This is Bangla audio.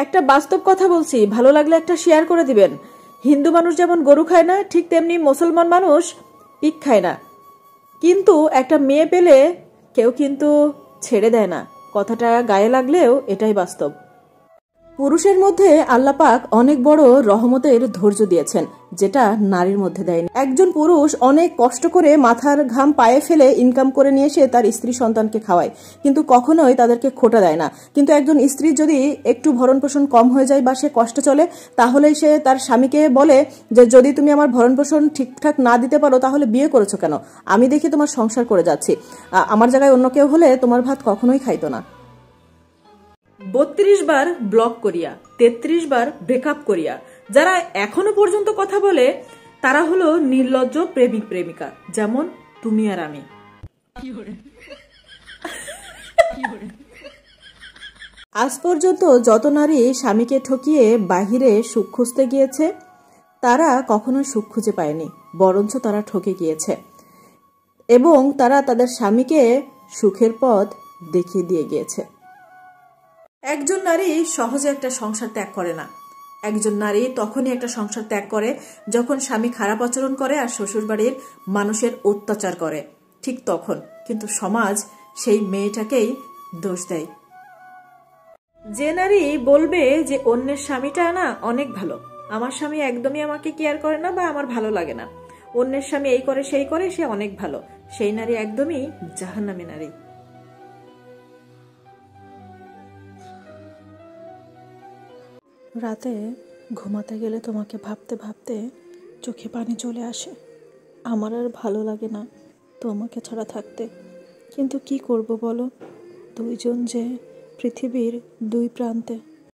একটা বাস্তব কথা বলছি, ভালো লাগলে একটা শেয়ার করে দিবেন। হিন্দু মানুষ যেমন গরু খায় না, ঠিক তেমনি মুসলমান মানুষ পিক খায় না। কিন্তু একটা মেয়ে পেলে কেউ কিন্তু ছেড়ে দেয় না। কথাটা গায়ে লাগলেও এটাই বাস্তব। পুরুষের মধ্যে আল্লাহ পাক অনেক বড় রহমতের ধৈর্য দিয়েছেন, যেটা নারীর মধ্যে দেয়নি। একজন পুরুষ অনেক কষ্ট করে মাথার ঘাম পায়ে ফেলে ইনকাম করে নিয়ে এসে তার স্ত্রী সন্তানকে খাওয়ায়, কিন্তু কখনোই তাদেরকে খোটা দেয় না। কিন্তু একজন স্ত্রীর যদি একটু ভরণ পোষণ কম হয়ে যায় বা সে কষ্ট চলে, তাহলেই সে তার স্বামীকে বলে যে যদি তুমি আমার ভরণ পোষণ ঠিকঠাক না দিতে পারো তাহলে বিয়ে করেছো কেন? আমি দেখি তোমার সংসার করে যাচ্ছি, আমার জায়গায় অন্য কেউ হলে তোমার ভাত কখনোই খাইতো না। 32 বার ব্লক করিয়া, 33 বার ব্রেকআপ করিয়া যারা এখনো পর্যন্ত কথা বলে, তারা হলো নির্লজ্জ প্রেমিক প্রেমিকা, যেমন তুমি আর আমি। আজ পর্যন্ত যত নারী স্বামীকে ঠকিয়ে বাহিরে সুখ খুঁজতে গিয়েছে, তারা কখনো সুখ খুঁজে পায়নি, বরঞ্চ তারা ঠকে গিয়েছে এবং তারা তাদের স্বামীকে সুখের পথ দেখিয়ে দিয়ে গিয়েছে। একজন নারী সহজে একটা সংসার ত্যাগ করে না। একজন নারী তখনই একটা সংসার ত্যাগ করে যখন স্বামী খারাপ আচরণ করে আর শ্বশুরবাড়ির মানুষের অত্যাচার করে, ঠিক তখন। কিন্তু সমাজ সেই মেয়েটাকেই দোষ দেয়। যে নারী বলবে যে অন্যের স্বামীটা না অনেক ভালো, আমার স্বামী একদমই আমাকে কেয়ার করে না বা আমার ভালো লাগে না, অন্যের স্বামী এই করে সেই করে, সে অনেক ভালো, সেই নারী একদমই জাহান্নামী নারী। রাতে ঘুমাতে গেলে তোমাকে ভাবতে ভাবতে চোখে পানি চলে আসে। আমার আর ভালো লাগে না তোমাকে ছাড়া থাকতে, কিন্তু কি করব বলো, দুইজন যে পৃথিবীর দুই প্রান্তে।